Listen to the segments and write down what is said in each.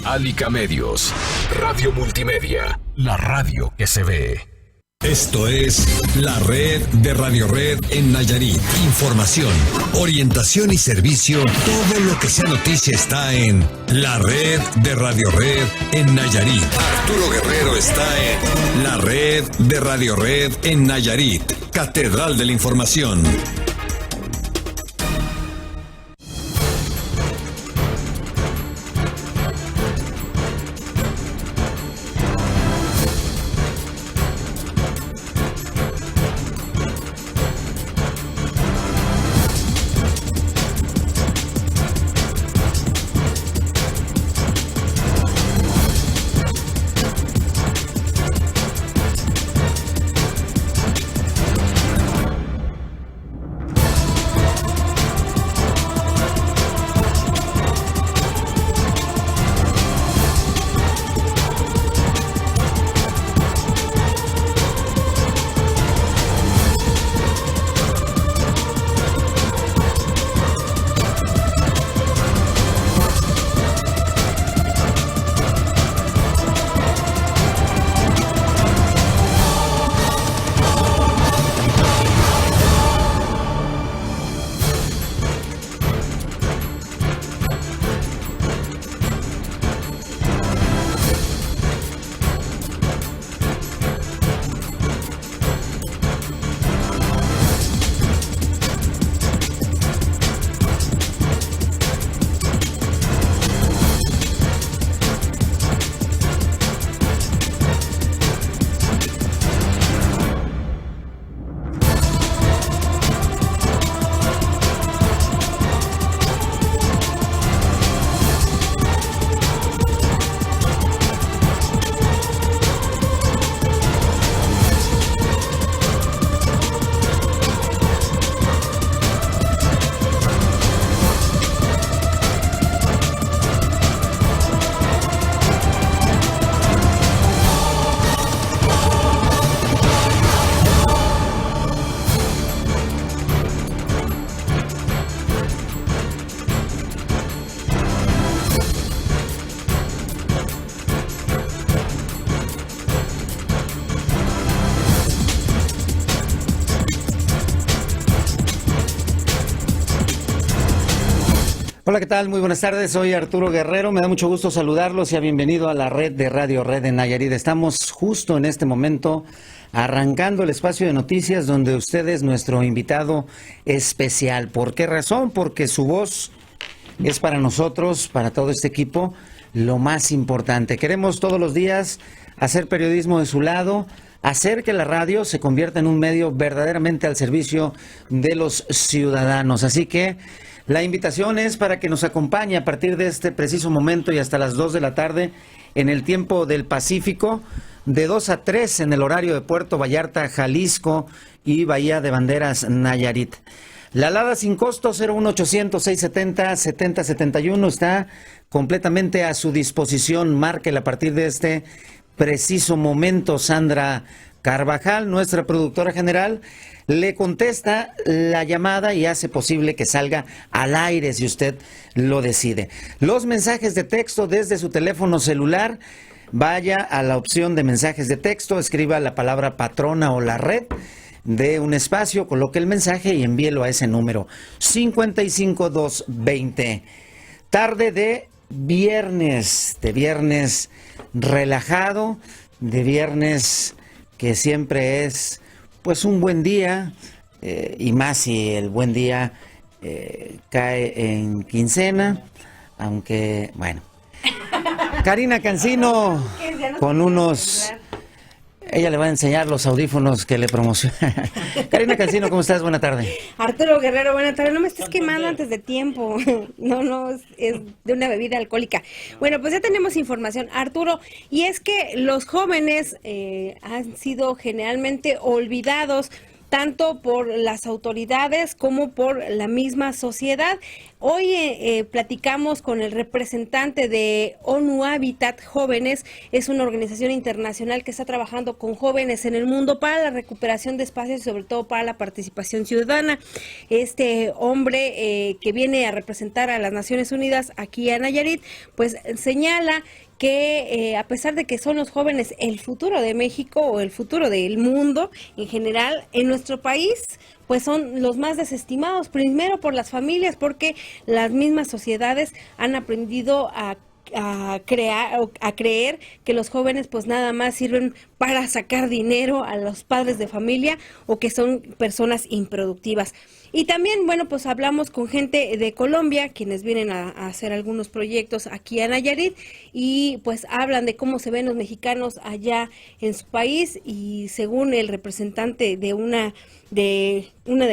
Alica Medios, Radio Multimedia, la radio que se ve. Esto es la red de Radio Red en Nayarit. Información, orientación y servicio. Todo lo que sea noticia está en la red de Radio Red en Nayarit. Arturo Guerrero está en la red de Radio Red en Nayarit. Catedral de la Información. Hola, ¿qué tal? Muy buenas tardes, soy Arturo Guerrero, me da mucho gusto saludarlos y bienvenido a la red de Radio Red en Nayarit. Estamos justo en este momento arrancando el espacio de noticias donde usted es nuestro invitado especial. ¿Por qué razón? Porque su voz es para nosotros, para todo este equipo, lo más importante. Queremos todos los días hacer periodismo de su lado, hacer que la radio se convierta en un medio verdaderamente al servicio de los ciudadanos. Así que la invitación es para que nos acompañe a partir de este preciso momento y hasta las 2 de la tarde en el tiempo del Pacífico, de 2 a 3 en el horario de Puerto Vallarta, Jalisco y Bahía de Banderas, Nayarit. La alada sin costo 01800-670-7071 está completamente a su disposición. Márquela a partir de este preciso momento. Sandra Carvajal, nuestra productora general, le contesta la llamada y hace posible que salga al aire si usted lo decide. Los mensajes de texto desde su teléfono celular, vaya a la opción de mensajes de texto, escriba la palabra patrona o la red, dé un espacio, coloque el mensaje y envíelo a ese número 55220. Tarde de viernes relajado, de viernes que siempre es pues un buen día, y más si el buen día cae en quincena, aunque bueno. Karina Cancino con unos... Ella le va a enseñar los audífonos que le promociona. Karina Cancino, ¿cómo estás? Buena tarde. Arturo Guerrero, buena tarde. No me estés quemando antes de tiempo. No, es de una bebida alcohólica. Bueno, pues ya tenemos información, Arturo, y es que los jóvenes han sido generalmente olvidados tanto por las autoridades como por la misma sociedad. Hoy platicamos con el representante de ONU Habitat Jóvenes. Es una organización internacional que está trabajando con jóvenes en el mundo para la recuperación de espacios y sobre todo para la participación ciudadana. Este hombre que viene a representar a las Naciones Unidas aquí a Nayarit, pues señala que a pesar de que son los jóvenes el futuro de México o el futuro del mundo en general, en nuestro país pues son los más desestimados, primero por las familias, porque las mismas sociedades han aprendido a creer que los jóvenes pues nada más sirven para sacar dinero a los padres de familia o que son personas improductivas. Y también, bueno, pues hablamos con gente de Colombia, quienes vienen a hacer algunos proyectos aquí a Nayarit y pues hablan de cómo se ven los mexicanos allá en su país y según el representante de una de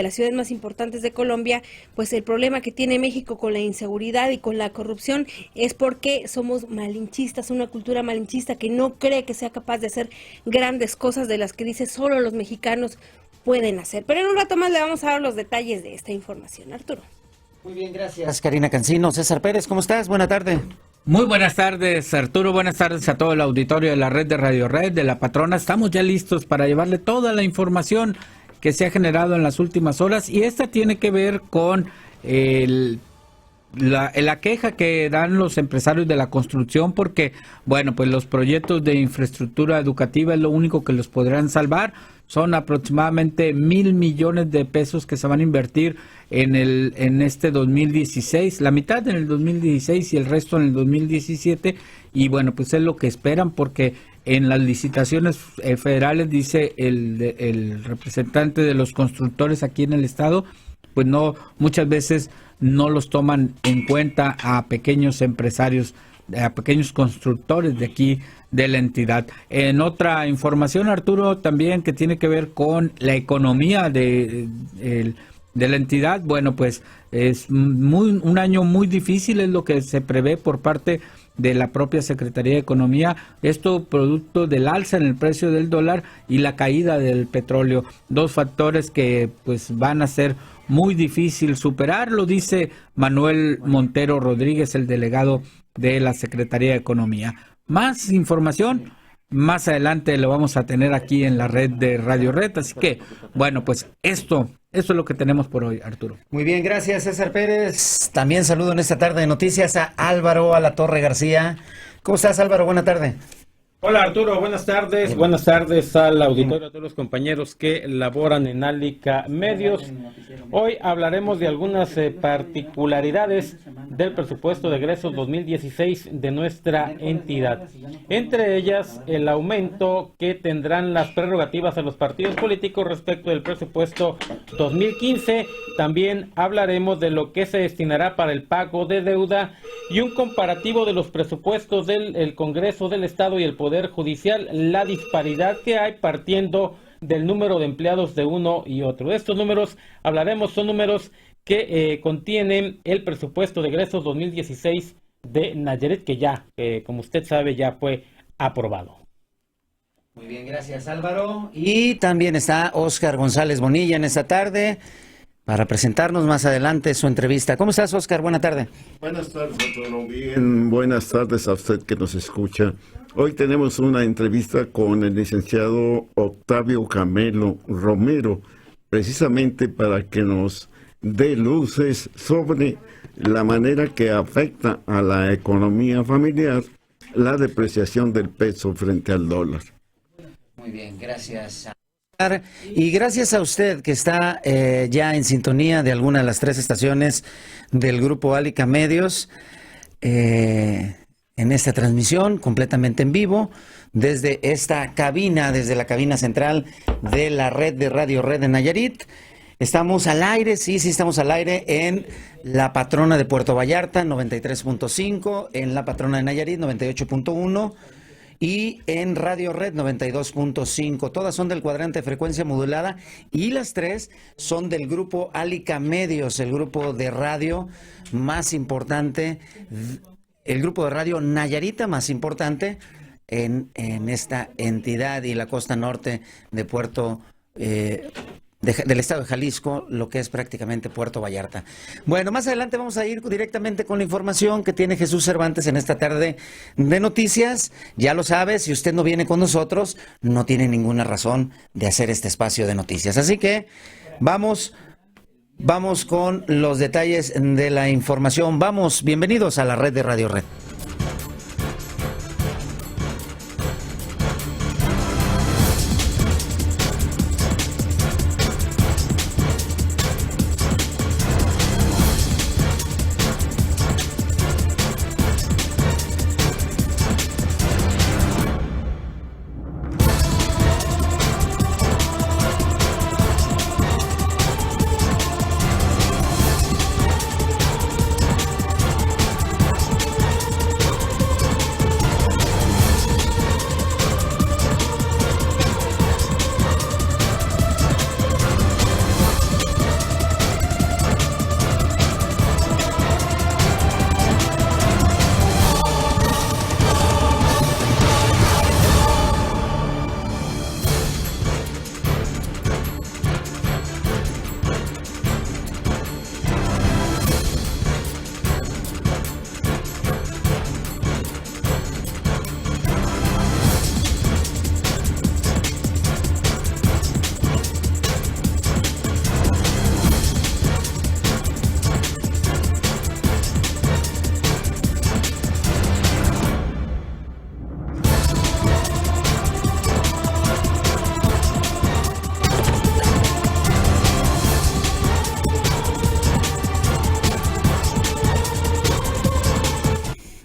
las ciudades más importantes de Colombia, pues el problema que tiene México con la inseguridad y con la corrupción es porque somos malinchistas, una cultura malinchista que no cree que sea capaz de hacer grandes cosas de las que dice solo los mexicanos pueden hacer. Pero en un rato más le vamos a dar los detalles de esta información, Arturo. Muy bien, gracias, Karina Cancino. César Pérez, ¿cómo estás? Buena tarde. Muy buenas tardes, Arturo. Buenas tardes a todo el auditorio de la red de Radio Red, de La Patrona. Estamos ya listos para llevarle toda la información que se ha generado en las últimas horas y esta tiene que ver con la queja que dan los empresarios de la construcción porque, bueno, pues los proyectos de infraestructura educativa es lo único que los podrán salvar. Son aproximadamente 1,000 millones de pesos que se van a invertir en este 2016, la mitad en el 2016 y el resto en el 2017. Y bueno, pues es lo que esperan porque en las licitaciones federales, dice el representante de los constructores aquí en el estado, pues no, muchas veces no los toman en cuenta a pequeños empresarios, a pequeños constructores de aquí de la entidad. En otra información, Arturo, también que tiene que ver con la economía de la entidad, bueno, pues es un año muy difícil, es lo que se prevé por parte de la propia Secretaría de Economía, esto producto del alza en el precio del dólar y la caída del petróleo, dos factores que pues van a ser muy difícil superar, lo dice Manuel Montero Rodríguez, el delegado de la Secretaría de Economía. Más información, más adelante lo vamos a tener aquí en la red de Radio Red, así que, bueno, pues esto es lo que tenemos por hoy, Arturo. Muy bien, gracias, César Pérez. También saludo en esta tarde de noticias a Álvaro Alatorre García. ¿Cómo estás, Álvaro? Buena tarde. Hola, Arturo, buenas tardes al auditorio, a todos los compañeros que laboran en Álica Medios. Hoy hablaremos de algunas particularidades del presupuesto de egresos 2016 de nuestra entidad. Entre ellas, el aumento que tendrán las prerrogativas a los partidos políticos respecto del presupuesto 2015. También hablaremos de lo que se destinará para el pago de deuda y un comparativo de los presupuestos del Congreso del Estado y el Poder Judicial, la disparidad que hay partiendo del número de empleados de uno y otro. Estos números, hablaremos, son números que contienen el presupuesto de egresos 2016 de Nayarit, que ya, como usted sabe, ya fue aprobado. Muy bien, gracias, Álvaro. Y también está Óscar González Bonilla en esta tarde para presentarnos más adelante su entrevista. ¿Cómo estás, Óscar? Buena tarde. Buenas tardes a todos. Bien, buenas tardes a usted que nos escucha. Hoy tenemos una entrevista con el licenciado Octavio Camelo Romero, precisamente para que nos dé luces sobre la manera que afecta a la economía familiar la depreciación del peso frente al dólar. Muy bien, gracias. Y gracias a usted que está ya en sintonía de alguna de las 3 estaciones del grupo Álica Medios en esta transmisión completamente en vivo desde esta cabina, desde la cabina central de la red de Radio Red de Nayarit. Estamos al aire, sí, estamos al aire en La Patrona de Puerto Vallarta 93.5, en La Patrona de Nayarit 98.1 y en Radio Red 92.5. Todas son del cuadrante de frecuencia modulada y las 3 son del grupo Álica Medios, el grupo de radio más importante, el grupo de radio Nayarita más importante en esta entidad y la costa norte de Puerto del estado de Jalisco, lo que es prácticamente Puerto Vallarta. Bueno, más adelante vamos a ir directamente con la información que tiene Jesús Cervantes en esta tarde de noticias. Ya lo sabe, si usted no viene con nosotros, no tiene ninguna razón de hacer este espacio de noticias. Así que vamos con los detalles de la información. Vamos, bienvenidos a la red de Radio Red.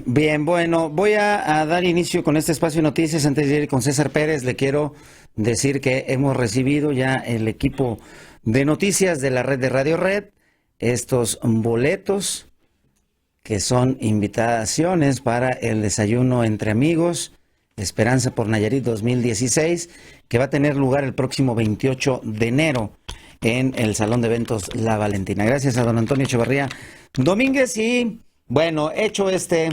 Bien, bueno, voy a dar inicio con este espacio de noticias. Antes de ir con César Pérez, le quiero decir que hemos recibido ya el equipo de noticias de la red de Radio Red, estos boletos que son invitaciones para el desayuno entre amigos, Esperanza por Nayarit 2016, que va a tener lugar el próximo 28 de enero en el Salón de Eventos La Valentina. Gracias a don Antonio Echeverría Domínguez y, bueno, hecho este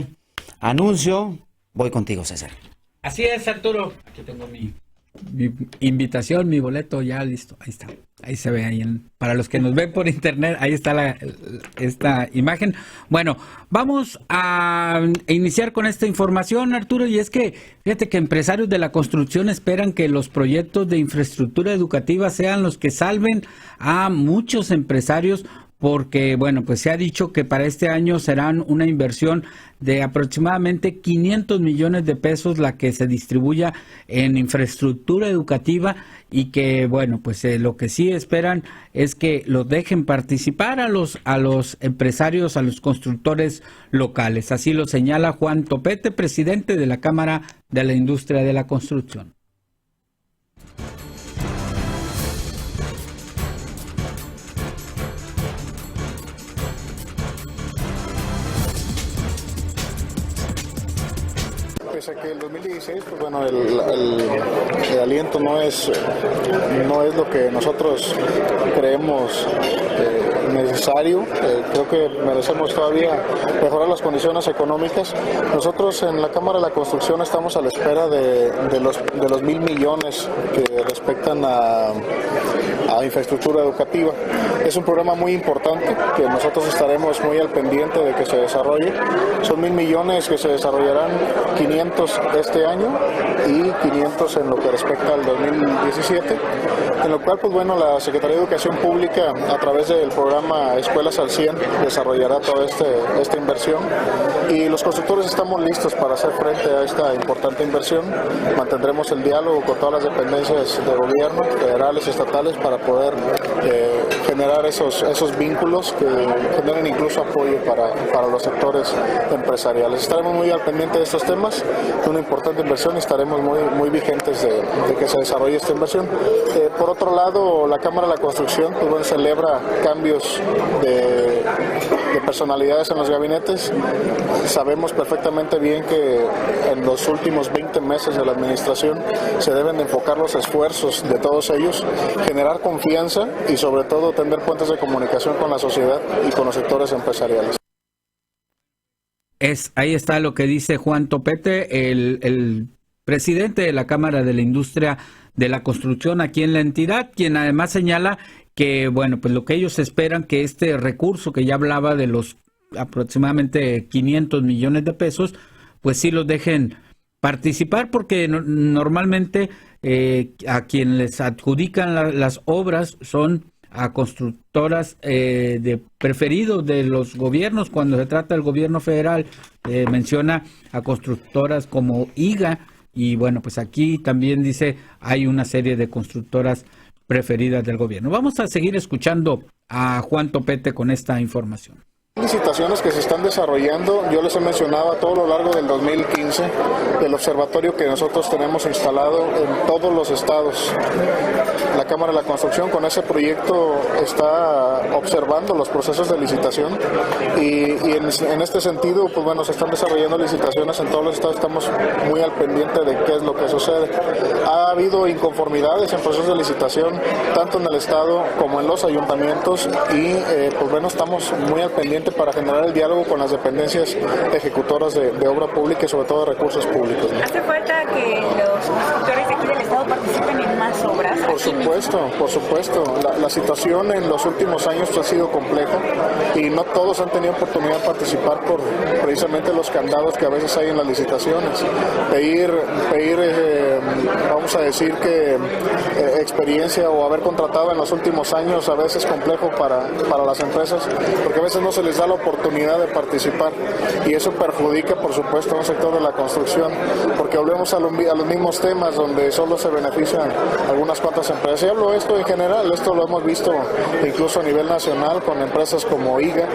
anuncio, voy contigo, César. Así es, Arturo. Aquí tengo mi invitación, mi boleto ya listo. Ahí está. Ahí se ve para los que nos ven por internet, ahí está esta imagen. Bueno, vamos a iniciar con esta información, Arturo, y es que fíjate que empresarios de la construcción esperan que los proyectos de infraestructura educativa sean los que salven a muchos empresarios, porque, bueno, pues se ha dicho que para este año serán una inversión de aproximadamente 500 millones de pesos la que se distribuya en infraestructura educativa y que, bueno, pues lo que sí esperan es que los dejen participar a los empresarios, a los constructores locales. Así lo señala Juan Topete, presidente de la Cámara de la Industria de la Construcción. Pese a que el 2016, pues bueno, el aliento no es lo que nosotros creemos necesario. Creo que merecemos todavía mejorar las condiciones económicas. Nosotros en la Cámara de la Construcción estamos a la espera de los 1,000 millones que respectan a infraestructura educativa. Es un programa muy importante que nosotros estaremos muy al pendiente de que se desarrolle. Son 1,000 millones que se desarrollarán, 500 este año y 500 en lo que respecta al 2017, en lo cual, pues bueno, la Secretaría de Educación Pública, a través del programa Escuelas al 100, desarrollará toda esta inversión y los constructores estamos listos para hacer frente a esta importante inversión. Mantendremos el diálogo con todas las dependencias de gobierno, federales, estatales, para poder generar esos vínculos que generen incluso apoyo para los sectores empresariales. Estaremos muy al pendiente de estos temas, de una importante inversión, y estaremos muy vigentes de que se desarrolle esta inversión. Por otro lado, la Cámara de la Construcción, pues bueno, celebra cambios de personalidades en los gabinetes. Sabemos perfectamente bien que en los últimos 20 meses de la administración se deben de enfocar los esfuerzos de todos ellos, generar confianza y sobre todo tender puentes de comunicación con la sociedad y con los sectores empresariales. Ahí está lo que dice Juan Topete, el presidente de la Cámara de la Industria de la construcción aquí en la entidad, quien además señala que, bueno, pues lo que ellos esperan que este recurso que ya hablaba de los aproximadamente 500 millones de pesos, pues sí los dejen participar, porque normalmente a quien les adjudican las obras son a constructoras de preferidos de los gobiernos. Cuando se trata del gobierno federal, menciona a constructoras como IGA, y bueno, pues aquí también dice hay una serie de constructoras preferidas del gobierno. Vamos a seguir escuchando a Juan Topete con esta información. Licitaciones que se están desarrollando, yo les he mencionado a todo lo largo del 2015 el observatorio que nosotros tenemos instalado en todos los estados. La Cámara de la Construcción con ese proyecto está observando los procesos de licitación y en este sentido, pues bueno, se están desarrollando licitaciones en todos los estados, estamos muy al pendiente de qué es lo que sucede. Ha habido inconformidades en procesos de licitación, tanto en el estado como en los ayuntamientos y pues bueno, estamos muy al pendiente para generar el diálogo con las dependencias ejecutoras de obra pública y sobre todo de recursos públicos, ¿no? ¿Hace falta que los constructores de aquí del estado participen en más obras? Por supuesto. La situación en los últimos años ha sido compleja y no todos han tenido oportunidad de participar por precisamente los candados que a veces hay en las licitaciones. Pedir vamos a decir que experiencia o haber contratado en los últimos años a veces es complejo para las empresas, porque a veces no se les da la oportunidad de participar y eso perjudica, por supuesto, a un sector de la construcción, porque volvemos a los mismos temas donde solo se benefician algunas cuantas empresas. Y hablo esto en general, esto lo hemos visto incluso a nivel nacional con empresas como IGA,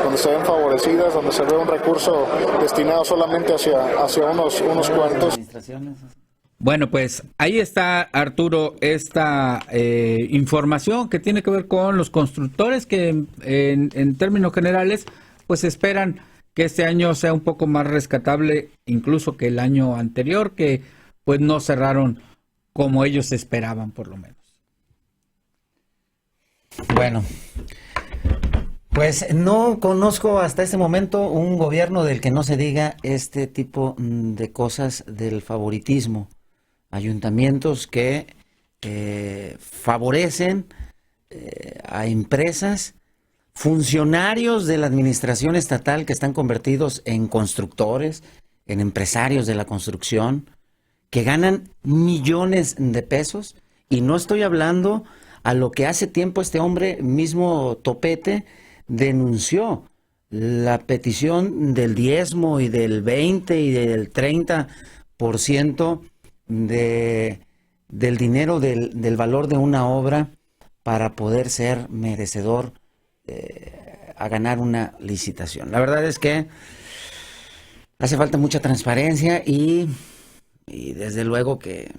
donde se ven favorecidas, donde se ve un recurso destinado solamente hacia unos cuantos. Bueno, pues ahí está, Arturo, esta información que tiene que ver con los constructores que en términos generales pues esperan que este año sea un poco más rescatable incluso que el año anterior, que pues no cerraron como ellos esperaban, por lo menos. Bueno, pues no conozco hasta este momento un gobierno del que no se diga este tipo de cosas del favoritismo. Ayuntamientos que favorecen a empresas, funcionarios de la administración estatal que están convertidos en constructores, en empresarios de la construcción, que ganan millones de pesos. Y no estoy hablando a lo que hace tiempo este hombre mismo Topete denunció, la petición del diezmo y del 20 y del 30% del dinero del valor de una obra para poder ser merecedor a ganar una licitación. La verdad es que hace falta mucha transparencia y desde luego que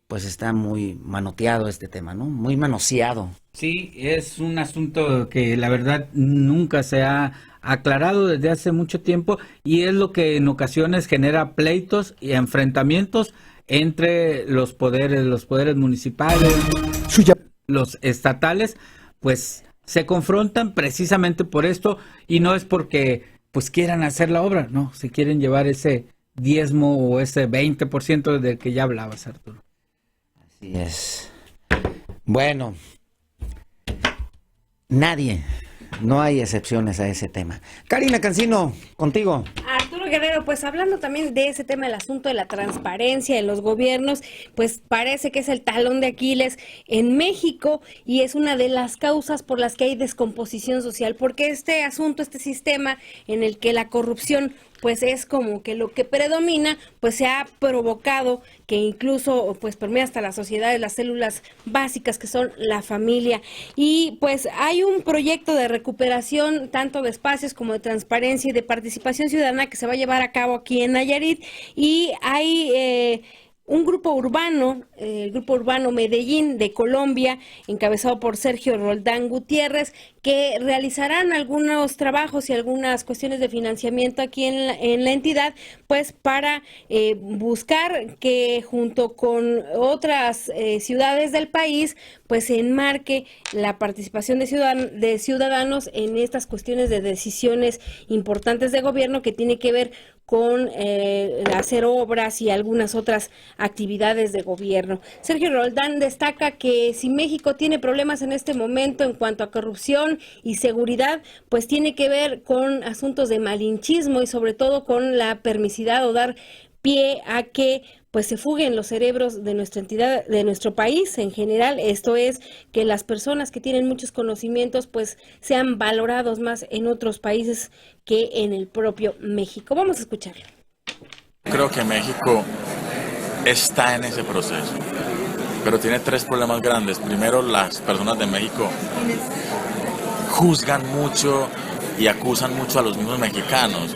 pues está muy manoteado este tema, ¿no? Muy manoseado. Sí, es un asunto que la verdad nunca se ha aclarado desde hace mucho tiempo y es lo que en ocasiones genera pleitos y enfrentamientos entre los poderes municipales, los estatales, pues se confrontan precisamente por esto y no es porque pues quieran hacer la obra, no, se quieren llevar ese diezmo o ese 20% del que ya hablabas, Arturo. Así es. Bueno, no hay excepciones a ese tema. Karina Cancino, contigo. Arturo Guerrero, pues hablando también de ese tema, el asunto de la transparencia en los gobiernos, pues parece que es el talón de Aquiles en México y es una de las causas por las que hay descomposición social, porque este asunto, este sistema en el que la corrupción pues es como que lo que predomina, pues se ha provocado que incluso pues permea hasta la sociedad de las células básicas que son la familia. Y pues hay un proyecto de recuperación tanto de espacios como de transparencia y de participación ciudadana que se va a llevar a cabo aquí en Nayarit y hay un grupo urbano, el Grupo Urbano Medellín de Colombia, encabezado por Sergio Roldán Gutiérrez, que realizarán algunos trabajos y algunas cuestiones de financiamiento aquí en la entidad, pues para buscar que junto con otras ciudades del país, pues se enmarque la participación de ciudadanos en estas cuestiones de decisiones importantes de gobierno que tiene que ver con hacer obras y algunas otras actividades de gobierno. Sergio Roldán destaca que si México tiene problemas en este momento en cuanto a corrupción y seguridad, pues tiene que ver con asuntos de malinchismo y sobre todo con la permisidad o dar pie a que pues se fuguen los cerebros de nuestra entidad, de nuestro país en general. Esto es, que las personas que tienen muchos conocimientos pues sean valorados más en otros países que en el propio México. Vamos a escucharlo. Creo que México está en ese proceso, pero tiene tres problemas grandes. Primero, las personas de México juzgan mucho y acusan mucho a los mismos mexicanos.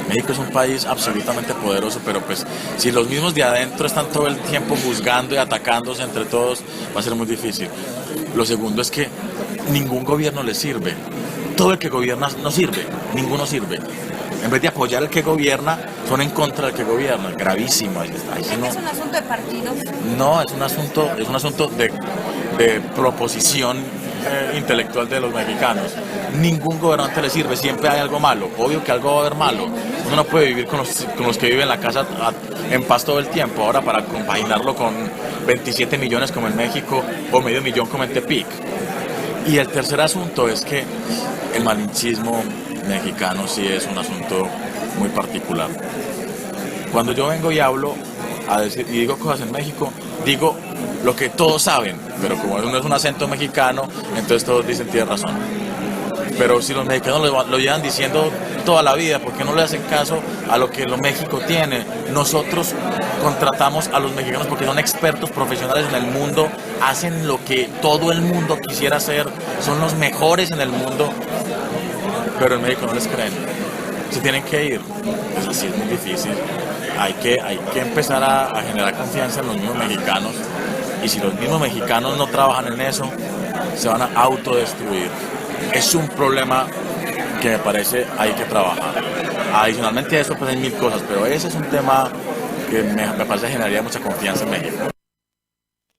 México es un país absolutamente poderoso, pero pues si los mismos de adentro están todo el tiempo juzgando y atacándose entre todos, va a ser muy difícil. Lo segundo es que ningún gobierno le sirve. Todo el que gobierna no sirve, ninguno sirve. En vez de apoyar al que gobierna, son en contra del que gobierna. Gravísimo. Ahí no, ¿Es un asunto de partidos? No, es un asunto de proposición intelectual de los mexicanos. Ningún gobernante le sirve, siempre hay algo malo. Obvio que algo va a haber malo. Uno no puede vivir con los que viven en la casa en paz todo el tiempo. Ahora, para compaginarlo con 27 millones como en México o medio millón como en Tepic. Y el tercer asunto es que el malinchismo mexicano sí es un asunto muy particular. Cuando yo vengo y hablo y digo cosas en México, digo lo que todos saben, pero como no es un acento mexicano, entonces todos dicen tiene razón. Pero si los mexicanos lo llevan diciendo toda la vida, ¿por qué no le hacen caso a lo que México tiene? Nosotros contratamos a los mexicanos porque son expertos profesionales en el mundo, hacen lo que todo el mundo quisiera hacer, son los mejores en el mundo, pero en México no les creen. Se tienen que ir. Es así, es muy difícil. Hay que empezar a generar confianza en los mismos mexicanos, y si los mismos mexicanos no trabajan en eso, se van a autodestruir. Es un problema que me parece hay que trabajar. Adicionalmente a eso pues hay mil cosas, pero ese es un tema que me parece que generaría mucha confianza en México.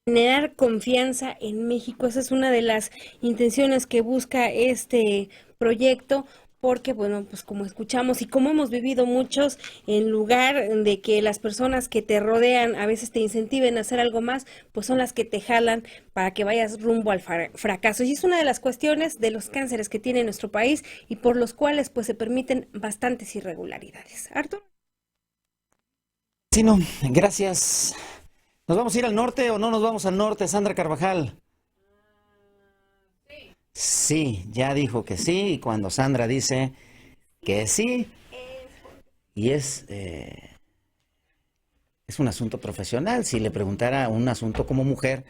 Generar confianza en México, esa es una de las intenciones que busca este proyecto, porque bueno, pues como escuchamos y como hemos vivido muchos, en lugar de que las personas que te rodean a veces te incentiven a hacer algo más, pues son las que te jalan para que vayas rumbo al fracaso. Y es una de las cuestiones de los cánceres que tiene nuestro país y por los cuales pues se permiten bastantes irregularidades. Arturo. Sí, no, gracias. ¿Nos vamos a ir al norte o no nos vamos al norte, Sandra Carvajal? Sí, ya dijo que sí, y cuando Sandra dice que sí, y es un asunto profesional. Si le preguntara un asunto como mujer,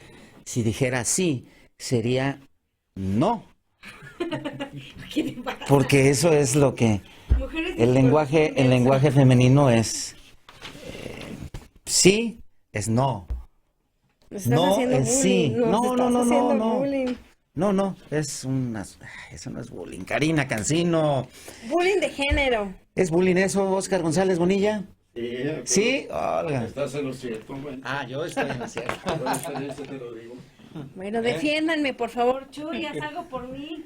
si dijera sí, sería no. Porque eso es lo que el lenguaje femenino es. Sí es no. No es sí. No, eso no es bullying. Karina Cancino. Bullying de género. ¿Es bullying eso, Oscar González Bonilla? Sí, Olga. Estás en lo cierto, güey. Yo estoy en lo cierto. Por experiencia te lo digo. Bueno, defiéndanme, por favor, Chuy, haz algo por mí.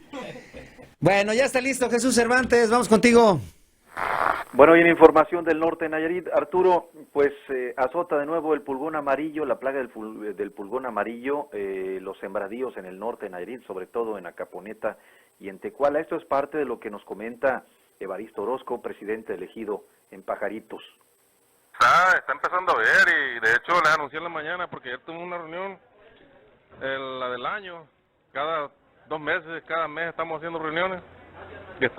Bueno, ya está listo Jesús Cervantes, vamos contigo. Bueno, y en información del norte de Nayarit, Arturo, pues azota de nuevo el pulgón amarillo, la plaga del pulgón amarillo, los sembradíos en el norte de Nayarit, sobre todo en Acaponeta y en Tecuala. Esto es parte de lo que nos comenta Evaristo Orozco, presidente elegido en Pajaritos. Está empezando a ver, y de hecho le anuncié en la mañana porque ayer tuve una reunión, la del año, cada 2 meses, cada mes estamos haciendo reuniones, que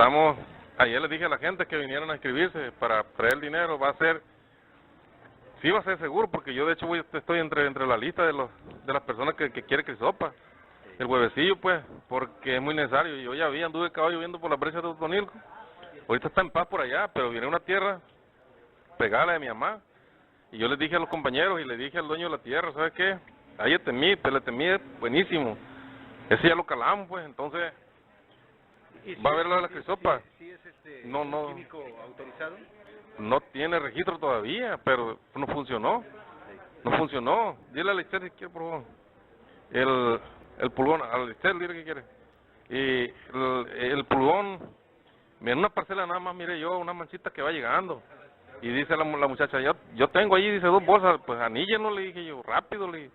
ayer les dije a la gente que vinieran a inscribirse para traer dinero. Va a ser seguro, porque yo de hecho estoy entre la lista de las personas que quiere Crisopa, el huevecillo, pues, porque es muy necesario. Yo ya anduve caballo viendo por la brecha de Totonilco, ahorita está en paz por allá, pero viene una tierra pegada de mi mamá, y yo les dije a los compañeros y le dije al dueño de la tierra, ¿sabes qué? Ahí le temí, es buenísimo, ese ya lo calamos, pues, entonces va a ver lo de la Crisopa. ¿Sí es no, químico autorizado? No tiene registro todavía, pero no funcionó. Dile a Lister si quiere, por favor. El pulgón, a Lister dile que quiere. Y el pulgón, en una parcela nada más, mire yo, una manchita que va llegando. Y dice la muchacha, yo tengo ahí, dice, 2 bolsas, pues aníllenlo, le dije yo, rápido, le dije.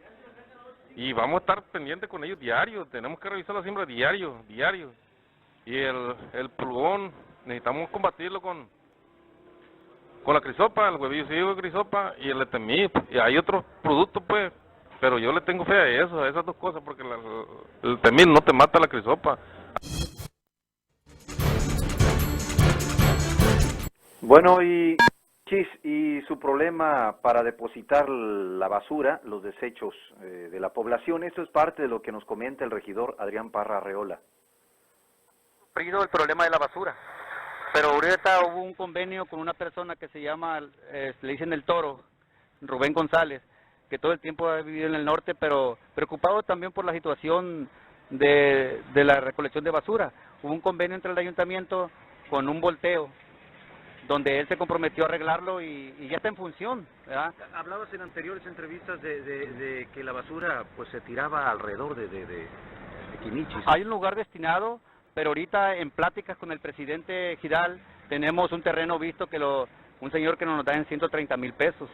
Y vamos a estar pendientes con ellos diario, tenemos que revisar la siembra diario. Y el pulgón, necesitamos combatirlo con la crisopa, el huevillo de crisopa y el etemid. Y hay otros productos, pues, pero yo le tengo fe a eso, a esas 2 cosas, porque el etemid no te mata la crisopa. Bueno, y su problema para depositar la basura, los desechos de la población, esto es parte de lo que nos comenta el regidor Adrián Parra Arreola. El problema de la basura, pero ahorita hubo un convenio con una persona que se llama, le dicen el Toro, Rubén González, que todo el tiempo ha vivido en el norte, pero preocupado también por la situación de la recolección de basura. Hubo un convenio entre el ayuntamiento con un volteo, donde él se comprometió a arreglarlo y ya está en función, ¿verdad? Hablabas en anteriores entrevistas de que la basura pues se tiraba alrededor de Quimichis. Hay un lugar destinado, pero ahorita en pláticas con el presidente Gidal tenemos un terreno visto que un señor que nos da en 130,000 pesos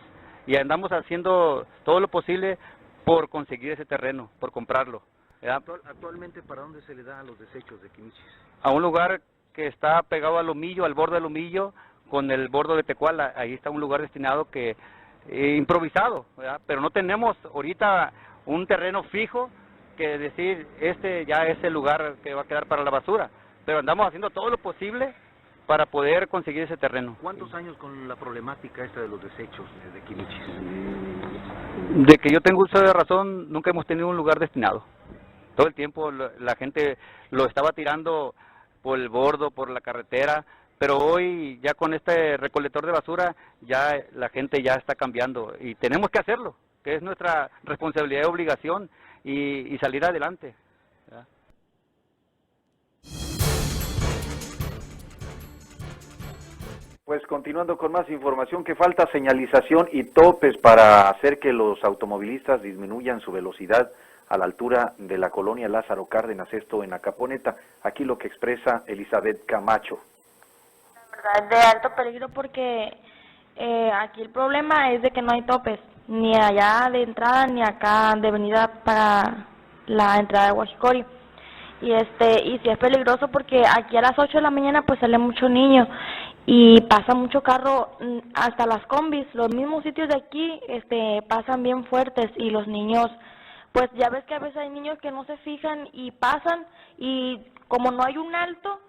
y andamos haciendo todo lo posible por conseguir ese terreno, por comprarlo, ¿verdad? Actualmente, ¿para dónde se le da a los desechos de Quimichis? A un lugar que está pegado al Omillo, al borde del Omillo, con el bordo de Tecuala. Ahí está un lugar destinado que improvisado, ¿verdad? Pero no tenemos ahorita un terreno fijo que decir, ya es el lugar que va a quedar para la basura, pero andamos haciendo todo lo posible para poder conseguir ese terreno. ¿Cuántos años con la problemática esta de los desechos de Quimichis? De que yo tengo uso de razón, nunca hemos tenido un lugar destinado. Todo el tiempo la gente lo estaba tirando por el bordo, por la carretera, pero hoy ya con este recolector de basura ya la gente ya está cambiando y tenemos que hacerlo, que es nuestra responsabilidad y obligación y salir adelante, ¿verdad? Pues continuando con más información, que falta señalización y topes para hacer que los automovilistas disminuyan su velocidad a la altura de la colonia Lázaro Cárdenas, esto en Acaponeta. Aquí lo que expresa Elizabeth Camacho. De alto peligro porque aquí el problema es de que no hay topes, ni allá de entrada ni acá de venida para la entrada de Guajicori. Y sí es peligroso porque aquí a las 8 de la mañana pues sale mucho niño y pasa mucho carro, hasta las combis, los mismos sitios de aquí pasan bien fuertes y los niños, pues ya ves que a veces hay niños que no se fijan y pasan y como no hay un alto,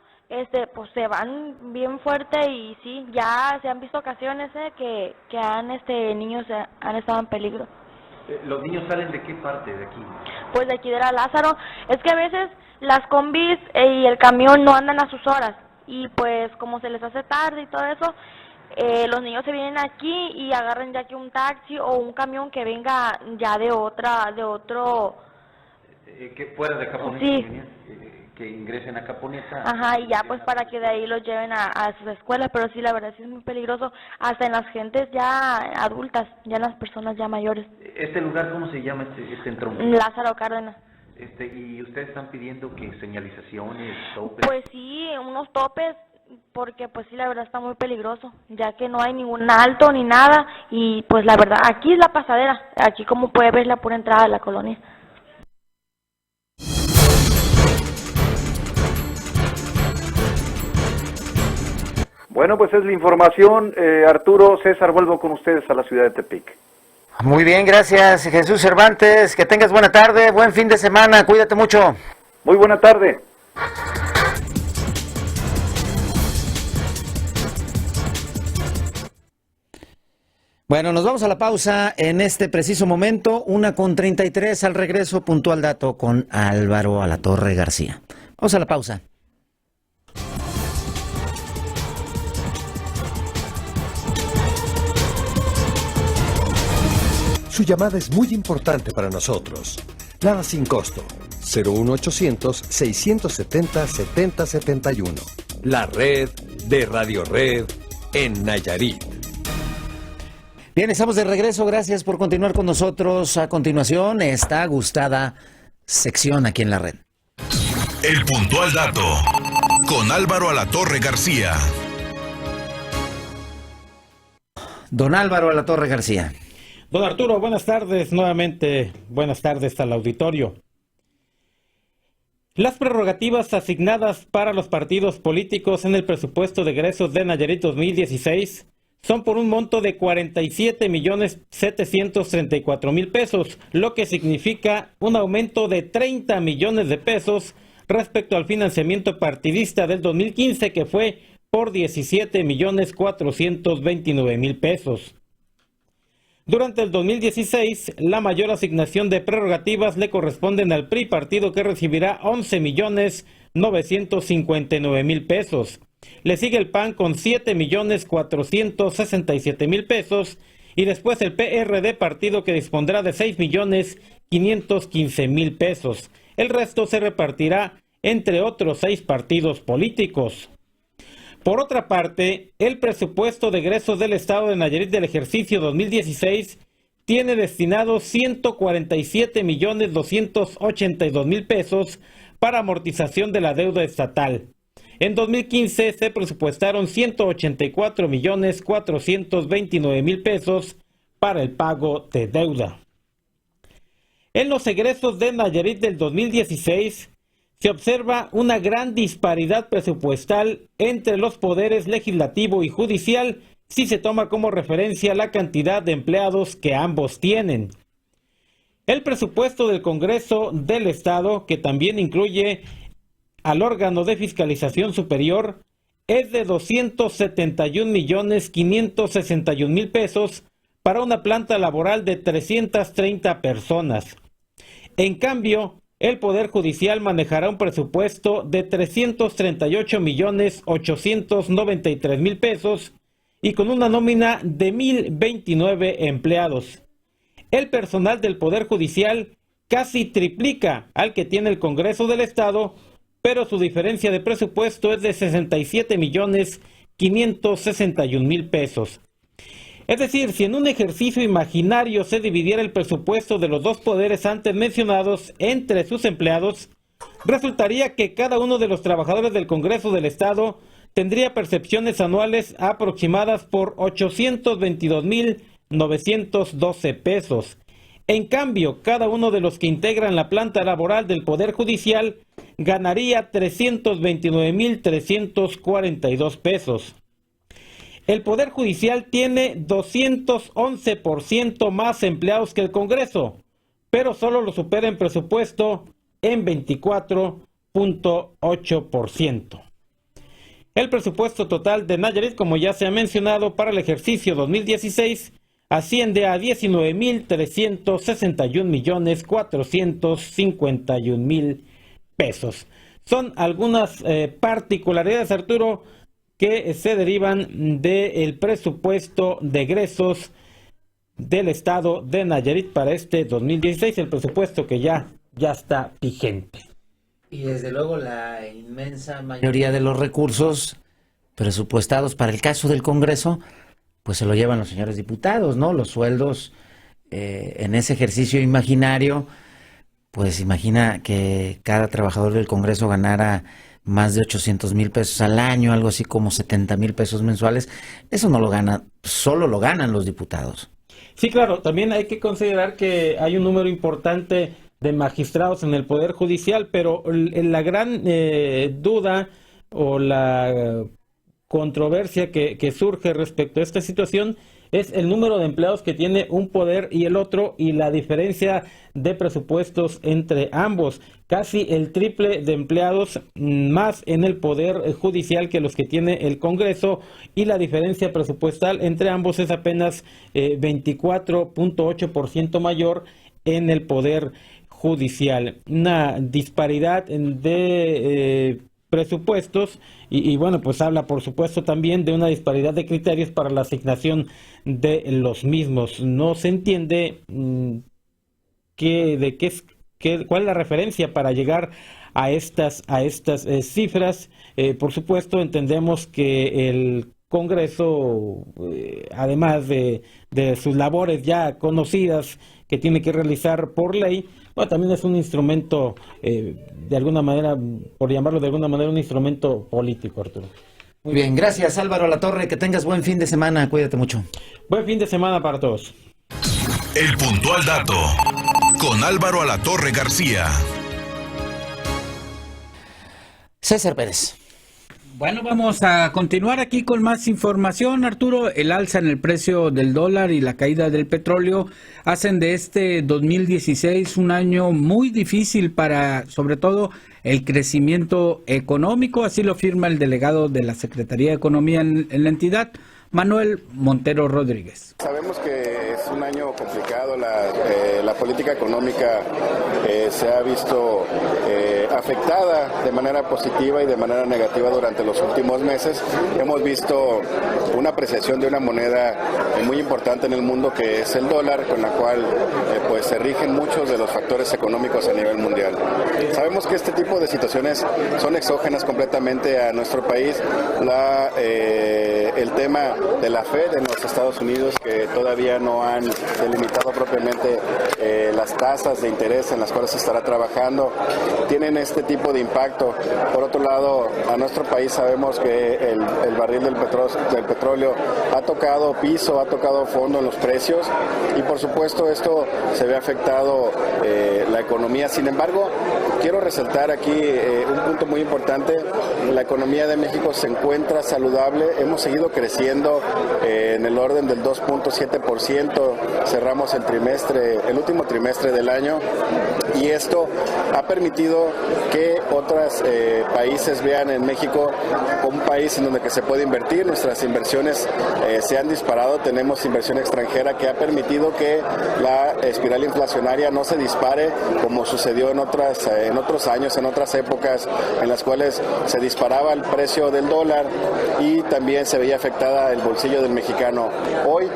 pues se van bien fuerte y sí, ya se han visto ocasiones que niños han estado en peligro. ¿Los niños salen de qué parte de aquí? Pues de aquí de la Lázaro. Es que a veces las combis y el camión no andan a sus horas y pues como se les hace tarde y todo eso, los niños se vienen aquí y agarran ya que un taxi o un camión que venga ya de otro... que fuera de Caponeta, sí. Que ingresen a Caponeta. Ajá, y ya pues para que de ahí los lleven a sus escuelas, pero sí, la verdad sí es muy peligroso, hasta en las gentes ya adultas, ya en las personas ya mayores. ¿Este lugar cómo se llama este entronque? Lázaro Cárdenas. ¿Y ustedes están pidiendo que señalizaciones, topes? Pues sí, unos topes, porque pues sí, la verdad está muy peligroso, ya que no hay ningún alto ni nada, y pues la verdad, aquí es la pasadera, aquí como puede ver la pura entrada de la colonia. Bueno, pues es la información. Arturo, César, vuelvo con ustedes a la ciudad de Tepic. Muy bien, gracias Jesús Cervantes, que tengas buena tarde, buen fin de semana, cuídate mucho. Muy buena tarde. Bueno, nos vamos a la pausa en este preciso momento, 1:33, al regreso, puntual dato con Álvaro Alatorre García. Vamos a la pausa. Su llamada es muy importante para nosotros. Nada sin costo. 01800-670-7071. La red de Radio Red en Nayarit. Bien, estamos de regreso. Gracias por continuar con nosotros. A continuación, esta gustada sección aquí en la red. El puntual dato con Álvaro Alatorre García. Don Álvaro Alatorre García. Don Arturo, buenas tardes. Nuevamente, buenas tardes al auditorio. Las prerrogativas asignadas para los partidos políticos en el presupuesto de egresos de Nayarit 2016 son por un monto de 47,734,000 pesos, lo que significa un aumento de 30 millones de pesos respecto al financiamiento partidista del 2015, que fue por 17,429,000 pesos. Durante el 2016, la mayor asignación de prerrogativas le corresponden al PRI, partido que recibirá 11,959,000 pesos. Le sigue el PAN con 7,467,000 pesos y después el PRD, partido que dispondrá de 6,515,000 pesos. El resto se repartirá entre otros 6 partidos políticos. Por otra parte, el presupuesto de egresos del Estado de Nayarit del ejercicio 2016 tiene destinados 147,282,000 pesos para amortización de la deuda estatal. En 2015 se presupuestaron 184,429,000 pesos para el pago de deuda. En los egresos de Nayarit del 2016 se observa una gran disparidad presupuestal entre los poderes legislativo y judicial si se toma como referencia la cantidad de empleados que ambos tienen. El presupuesto del Congreso del Estado, que también incluye al órgano de fiscalización superior, es de 271,561,000 pesos para una planta laboral de 330 personas. En cambio, el Poder Judicial manejará un presupuesto de 338,893,000 pesos y con una nómina de 1,029 empleados. El personal del Poder Judicial casi triplica al que tiene el Congreso del Estado, pero su diferencia de presupuesto es de 67,561,000 pesos. Es decir, si en un ejercicio imaginario se dividiera el presupuesto de los dos poderes antes mencionados entre sus empleados, resultaría que cada uno de los trabajadores del Congreso del Estado tendría percepciones anuales aproximadas por 822,912 pesos. En cambio, cada uno de los que integran la planta laboral del Poder Judicial ganaría 329,342 pesos. El Poder Judicial tiene 211% más empleados que el Congreso, pero solo lo supera en presupuesto en 24,8%. El presupuesto total de Nayarit, como ya se ha mencionado, para el ejercicio 2016 asciende a 19,361,451,000 pesos. Son algunas particularidades, Arturo, que se derivan del presupuesto de egresos del Estado de Nayarit para este 2016, el presupuesto que ya está vigente. Y desde luego la inmensa mayoría de los recursos presupuestados para el caso del Congreso, pues se lo llevan los señores diputados, ¿no? Los sueldos en ese ejercicio imaginario, pues imagina que cada trabajador del Congreso ganara más de 800,000 pesos al año, algo así como 70,000 pesos mensuales. Eso no lo gana, solo lo ganan los diputados. Sí, claro, también hay que considerar que hay un número importante de magistrados en el Poder Judicial, pero la gran duda o la controversia que surge respecto a esta situación es el número de empleados que tiene un poder y el otro, y la diferencia de presupuestos entre ambos. Casi el triple de empleados más en el Poder Judicial que los que tiene el Congreso, y la diferencia presupuestal entre ambos es apenas 24,8% mayor en el Poder Judicial. Una disparidad de presupuestos y bueno, pues habla por supuesto también de una disparidad de criterios para la asignación de los mismos. No se entiende cuál es la referencia para llegar a estas cifras. Por supuesto, entendemos que el Congreso, además de sus labores ya conocidas que tiene que realizar por ley, bueno, también es un instrumento, de alguna manera, por llamarlo de alguna manera, un instrumento político, Arturo. Muy bien, gracias Álvaro Alatorre, que tengas buen fin de semana, cuídate mucho. Buen fin de semana para todos. El puntual dato con Álvaro Alatorre García. César Pérez. Bueno, vamos a continuar aquí con más información, Arturo. El alza en el precio del dólar y la caída del petróleo hacen de este 2016 un año muy difícil para, sobre todo, el crecimiento económico. Así lo firma el delegado de la Secretaría de Economía en la entidad, Manuel Montero Rodríguez. Sabemos que es un año complicado, la política económica se ha visto afectada de manera positiva y de manera negativa durante los últimos meses. Hemos visto una apreciación de una moneda muy importante en el mundo, que es el dólar, con la cual pues se rigen muchos de los factores económicos a nivel mundial. Sabemos que este tipo de situaciones son exógenas completamente a nuestro país. El tema de la Fed en los Estados Unidos, que todavía no han delimitado propiamente las tasas de interés en las cuales se estará trabajando, tienen este tipo de impacto. Por otro lado, a nuestro país sabemos que el barril del petróleo ha tocado piso, ha tocado fondo en los precios, y por supuesto esto se ve afectado la economía. Sin embargo, quiero resaltar aquí un punto muy importante. La economía de México se encuentra saludable, hemos seguido creciendo en el orden del 2.7%, cerramos el último trimestre del año, y esto ha permitido que otros países vean en México como un país en donde que se puede invertir. Nuestras inversiones se han disparado, tenemos inversión extranjera que ha permitido que la espiral inflacionaria no se dispare como sucedió en otros años, en otras épocas en las cuales se disparaba el precio del dólar y también se veía afectada el bolsillo del mexicano. Hoy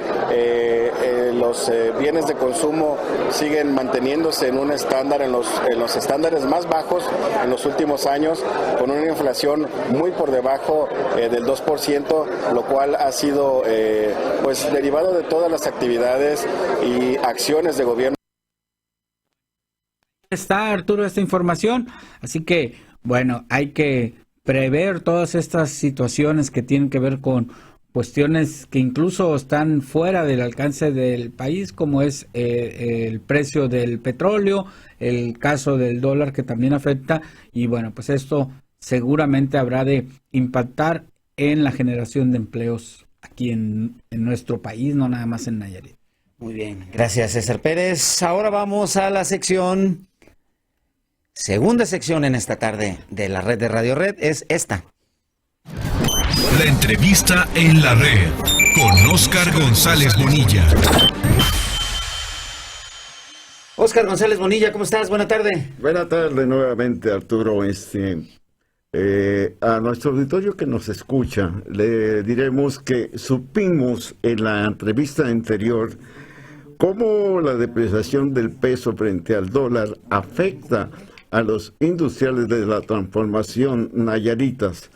los bienes de consumo siguen manteniéndose en un estándar, en los estándares más bajos en los últimos años, con una inflación muy por debajo del 2%, lo cual ha sido pues derivado de todas las actividades y acciones de gobierno. Está, Arturo, esta información, así que bueno, hay que prever todas estas situaciones que tienen que ver con cuestiones que incluso están fuera del alcance del país, como es el precio del petróleo, el caso del dólar que también afecta, y bueno, pues esto seguramente habrá de impactar en la generación de empleos aquí en nuestro país, no nada más en Nayarit. Muy bien, gracias César Pérez. Ahora vamos a la segunda sección en esta tarde de la red de Radio Red, es esta. La entrevista en la red con Óscar González Bonilla. Óscar González Bonilla, ¿cómo estás? Buena tarde. Buena tarde nuevamente, Arturo. A nuestro auditorio que nos escucha, le diremos que supimos en la entrevista anterior cómo la depreciación del peso frente al dólar afecta a los industriales de la transformación nayaritas.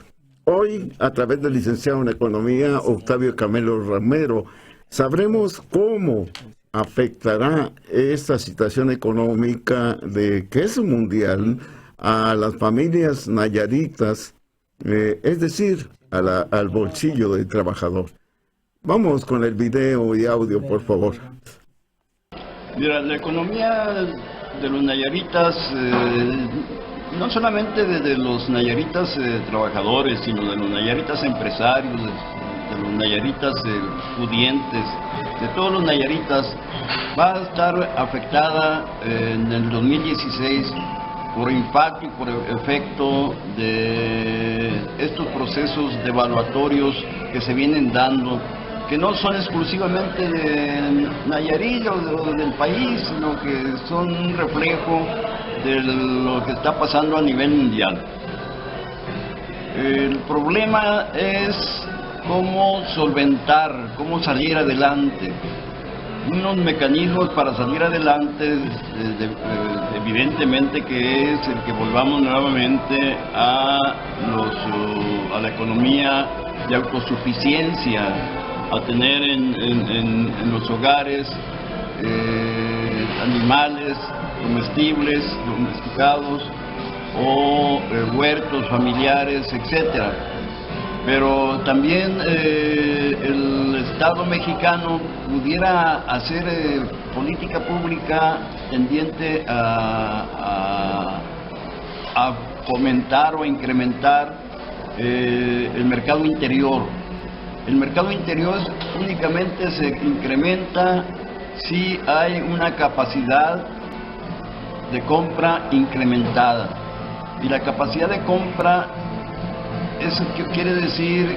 Hoy, a través del licenciado en Economía, Octavio Camelo Romero, sabremos cómo afectará esta situación económica que es mundial a las familias nayaritas, es decir, al bolsillo del trabajador. Vamos con el video y audio, por favor. Mira, la economía de los nayaritas, no solamente de los nayaritas trabajadores, sino de los nayaritas empresarios, de los nayaritas pudientes, de todos los nayaritas, va a estar afectada en el 2016 por impacto y por efecto de estos procesos devaluatorios que se vienen dando, que no son exclusivamente de Nayarit o del país, sino que son un reflejo de lo que está pasando a nivel mundial. El problema es cómo solventar, cómo salir adelante. Unos mecanismos para salir adelante, evidentemente, que es el que volvamos nuevamente a la economía de autosuficiencia, a tener en los hogares animales comestibles, domesticados, o huertos familiares, etcétera. pero también el Estado mexicano pudiera hacer política pública tendiente a fomentar o incrementar el mercado interior. El mercado interior únicamente se incrementa si hay una capacidad de compra incrementada. Y la capacidad de compra, eso quiere decir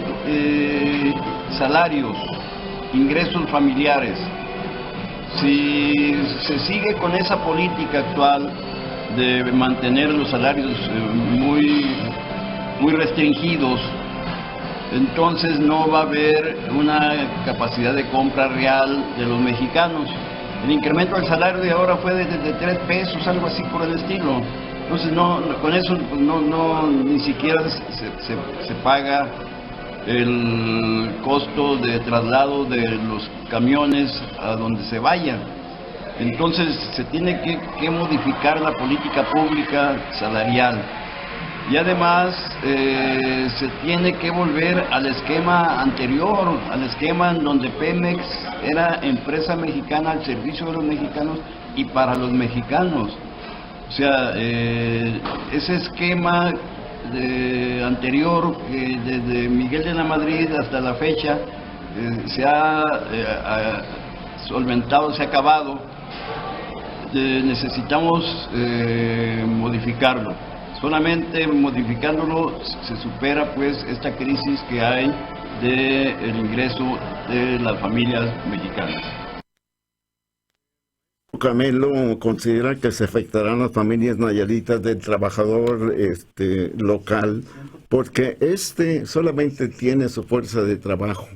salarios, ingresos familiares. Si se sigue con esa política actual de mantener los salarios muy restringidos, entonces no va a haber una capacidad de compra real de los mexicanos. El incremento del salario de ahora fue de 3 pesos, algo así por el estilo. Entonces con eso ni siquiera se paga el costo de traslado de los camiones a donde se vayan. Entonces se tiene que modificar la política pública salarial. Y además se tiene que volver al esquema anterior, al esquema en donde Pemex era empresa mexicana al servicio de los mexicanos y para los mexicanos. O sea, ese esquema anterior, que desde Miguel de la Madrid hasta la fecha se ha solventado, se ha acabado, necesitamos modificarlo. Solamente modificándolo se supera pues esta crisis que hay del ingreso de las familias mexicanas. Camelo considera que se afectarán las familias nayaritas del trabajador local, porque solamente tiene su fuerza de trabajo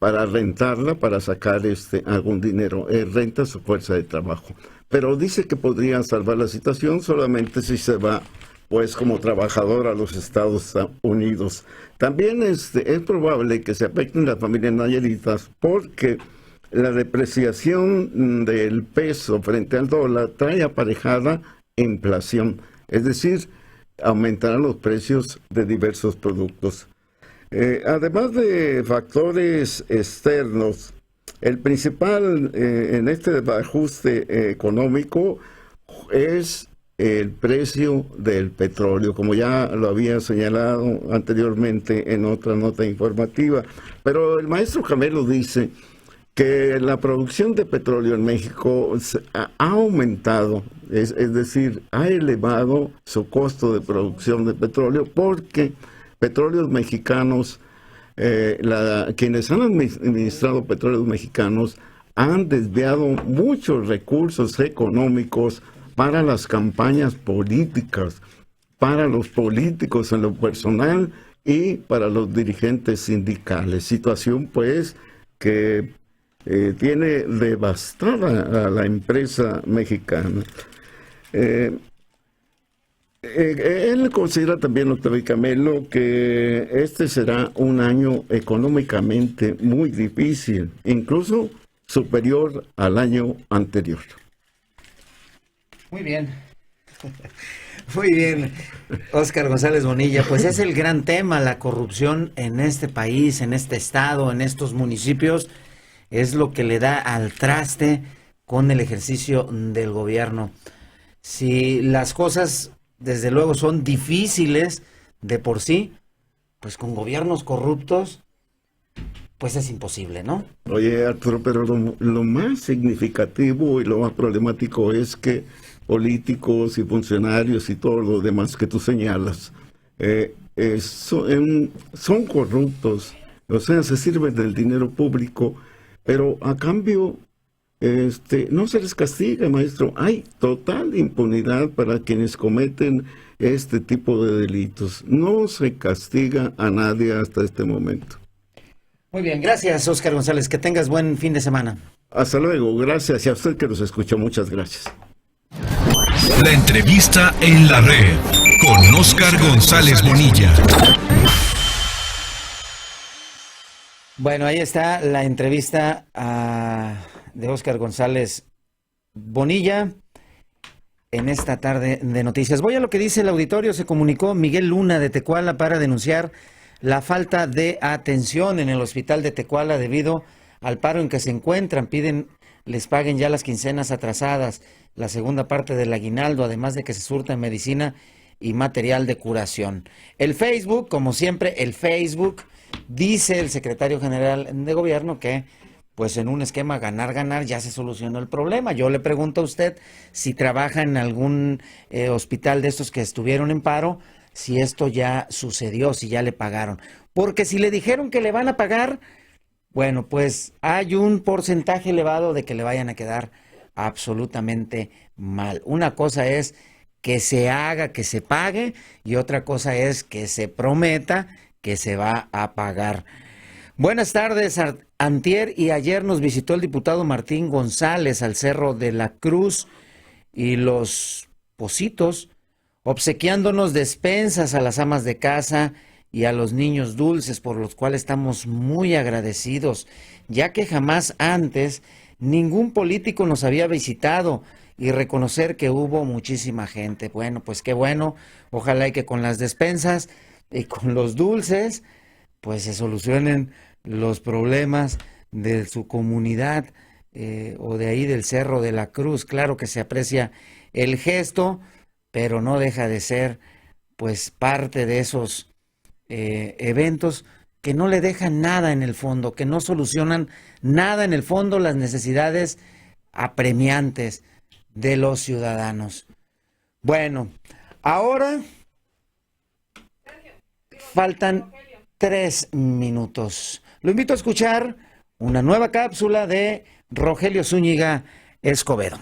para rentarla, para sacar algún dinero, renta su fuerza de trabajo. Pero dice que podría salvar la situación solamente si se va, pues, como trabajador a los Estados Unidos. También es probable que se afecten las familias nayaritas porque la depreciación del peso frente al dólar trae aparejada inflación, es decir, aumentarán los precios de diversos productos. Además de factores externos, el principal en este ajuste económico es el precio del petróleo, como ya lo había señalado anteriormente en otra nota informativa. Pero el maestro Camelo dice que la producción de petróleo en México ha aumentado, es decir, ha elevado su costo de producción de petróleo porque petróleos mexicanos, quienes han administrado petróleos mexicanos han desviado muchos recursos económicos para las campañas políticas, para los políticos en lo personal y para los dirigentes sindicales. Situación pues que tiene devastada a la empresa mexicana. Él considera también, Octavio Camelo, que este será un año económicamente muy difícil, incluso superior al año anterior. Muy bien. Muy bien, Óscar González Bonilla, pues es el gran tema, la corrupción en este país, en este estado, en estos municipios, es lo que le da al traste con el ejercicio del gobierno. Si las cosas, desde luego, son difíciles de por sí, pues con gobiernos corruptos, pues es imposible, ¿no? Oye, Arturo, pero lo más significativo y lo más problemático es que políticos y funcionarios y todo lo demás que tú señalas son corruptos, o sea, se sirven del dinero público, pero a cambio no se les castiga, maestro. Hay total impunidad para quienes cometen este tipo de delitos. No se castiga a nadie hasta este momento. Muy bien, gracias, Óscar González. Que tengas buen fin de semana. Hasta luego, gracias. Y a usted que nos escuchó, muchas gracias. La entrevista en la red con Óscar González Bonilla. Bueno, ahí está la entrevista de Óscar González Bonilla. en esta tarde de noticias. Voy a lo que dice el auditorio. Se comunicó Miguel Luna de Tecuala para denunciar la falta de atención en el hospital de Tecuala debido al paro en que se encuentran. Piden les paguen ya las quincenas atrasadas, la segunda parte del aguinaldo, además de que se surta en medicina y material de curación. El Facebook, como siempre, el Facebook, dice el secretario general de gobierno que pues en un esquema ganar-ganar ya se solucionó el problema. Yo le pregunto a usted si trabaja en algún hospital de estos que estuvieron en paro, si esto ya sucedió, si ya le pagaron. Porque si le dijeron que le van a pagar, bueno, pues hay un porcentaje elevado de que le vayan a quedar absolutamente mal. Una cosa es que se haga, que se pague, y otra cosa es que se prometa que se va a pagar. Buenas tardes. Antier y ayer nos visitó el diputado Martín González al Cerro de la Cruz y Los Pocitos, obsequiándonos despensas a las amas de casa y a los niños dulces, por los cuales estamos muy agradecidos, ya que jamás antes ningún político nos había visitado, y reconocer que hubo muchísima gente. Bueno, pues qué bueno. Ojalá y que con las despensas y con los dulces pues se solucionen los problemas de su comunidad o de ahí del Cerro de la Cruz. Claro que se aprecia el gesto, pero no deja de ser pues parte de esos eventos que no le dejan nada en el fondo, que no solucionan nada en el fondo las necesidades apremiantes de los ciudadanos. Bueno, ahora faltan 3 minutos. Lo invito a escuchar una nueva cápsula de Rogelio Zúñiga Escobedo.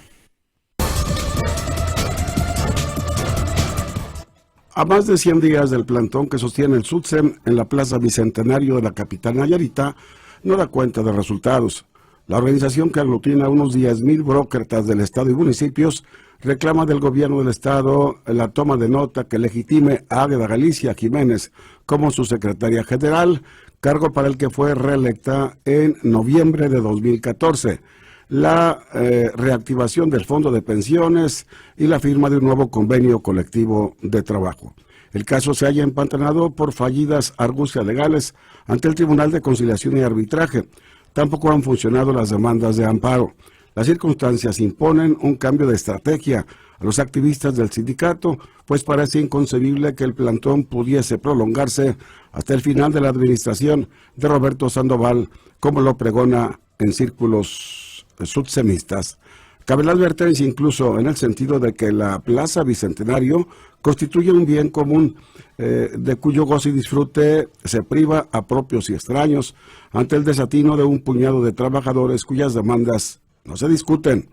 A más de 100 días del plantón que sostiene el SUTSEM en la Plaza Bicentenario de la capital nayarita, no da cuenta de resultados. La organización, que aglutina a unos 10,000 burócratas del Estado y municipios, reclama del gobierno del Estado la toma de nota que legitime a Águeda Galicia Jiménez como su secretaria general, cargo para el que fue reelecta en noviembre de 2014, la reactivación del fondo de pensiones y la firma de un nuevo convenio colectivo de trabajo. El caso se halla empantanado por fallidas argucias legales ante el Tribunal de Conciliación y Arbitraje. Tampoco han funcionado las demandas de amparo. Las circunstancias imponen un cambio de estrategia a los activistas del sindicato, pues parece inconcebible que el plantón pudiese prolongarse hasta el final de la administración de Roberto Sandoval, como lo pregona en círculos subsemistas. Cabe la advertencia incluso en el sentido de que la Plaza Bicentenario constituye un bien común de cuyo goce y disfrute se priva a propios y extraños ante el desatino de un puñado de trabajadores cuyas demandas no se discuten.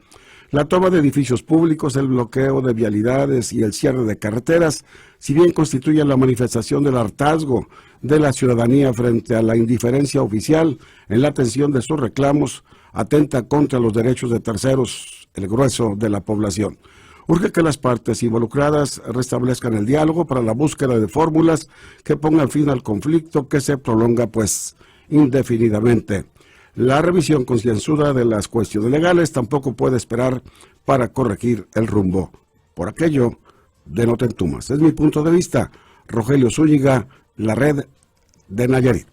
La toma de edificios públicos, el bloqueo de vialidades y el cierre de carreteras, si bien constituyen la manifestación del hartazgo de la ciudadanía frente a la indiferencia oficial en la atención de sus reclamos, atenta contra los derechos de terceros, el grueso de la población. Urge que las partes involucradas restablezcan el diálogo para la búsqueda de fórmulas que pongan fin al conflicto que se prolonga pues indefinidamente. La revisión concienzuda de las cuestiones legales tampoco puede esperar para corregir el rumbo. Por aquello, de no te entumas. Es mi punto de vista. Rogelio Zúñiga, La Red de Nayarit.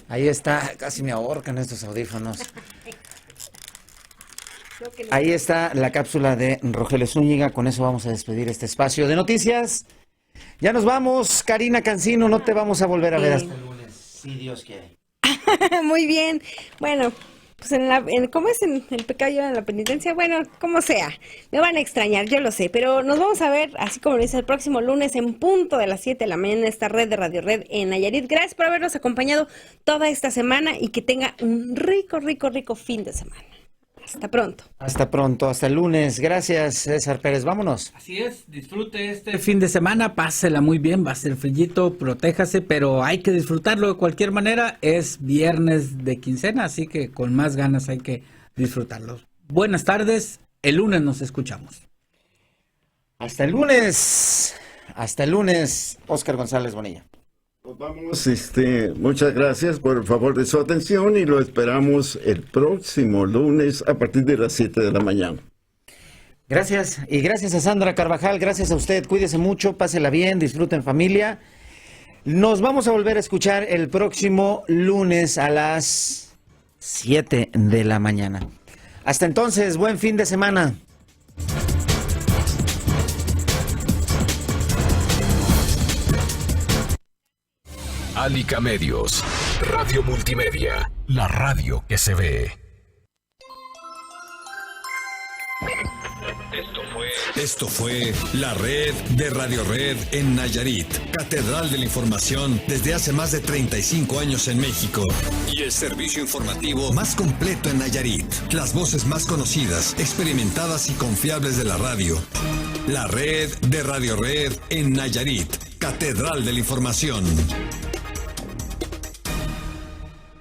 Ahí está, casi me ahorcan estos audífonos. Ahí está la cápsula de Rogelio Zúñiga. Con eso vamos a despedir este espacio de noticias. Ya nos vamos, Karina Cancino, no te vamos a volver a ver hasta el lunes, si Dios quiere. Muy bien. Bueno, pues ¿cómo es en el pecado y en la penitencia? Bueno, como sea, me van a extrañar, yo lo sé, pero nos vamos a ver, así como lo dice, el próximo lunes en punto de las 7 de la mañana en esta red de Radio Red en Nayarit. Gracias por habernos acompañado toda esta semana y que tenga un rico fin de semana. Hasta pronto. Hasta pronto, hasta el lunes. Gracias, César Pérez. Vámonos. Así es, disfrute este fin de semana, pásela muy bien, va a ser frillito, protéjase, pero hay que disfrutarlo de cualquier manera. Es viernes de quincena, así que con más ganas hay que disfrutarlo. Buenas tardes, el lunes nos escuchamos. Hasta el lunes, Óscar González Bonilla. Nos vamos, muchas gracias por el favor de su atención y lo esperamos el próximo lunes a partir de las 7 de la mañana. Gracias, y gracias a Sandra Carvajal, gracias a usted, cuídese mucho, pásela bien, disfruten familia. Nos vamos a volver a escuchar el próximo lunes a las 7 de la mañana. Hasta entonces, buen fin de semana. Alica Medios, Radio Multimedia, la radio que se ve. Esto fue la red de Radio Red en Nayarit, catedral de la información desde hace más de 35 años en México y el servicio informativo más completo en Nayarit. Las voces más conocidas, experimentadas y confiables de la radio. La red de Radio Red en Nayarit, catedral de la información.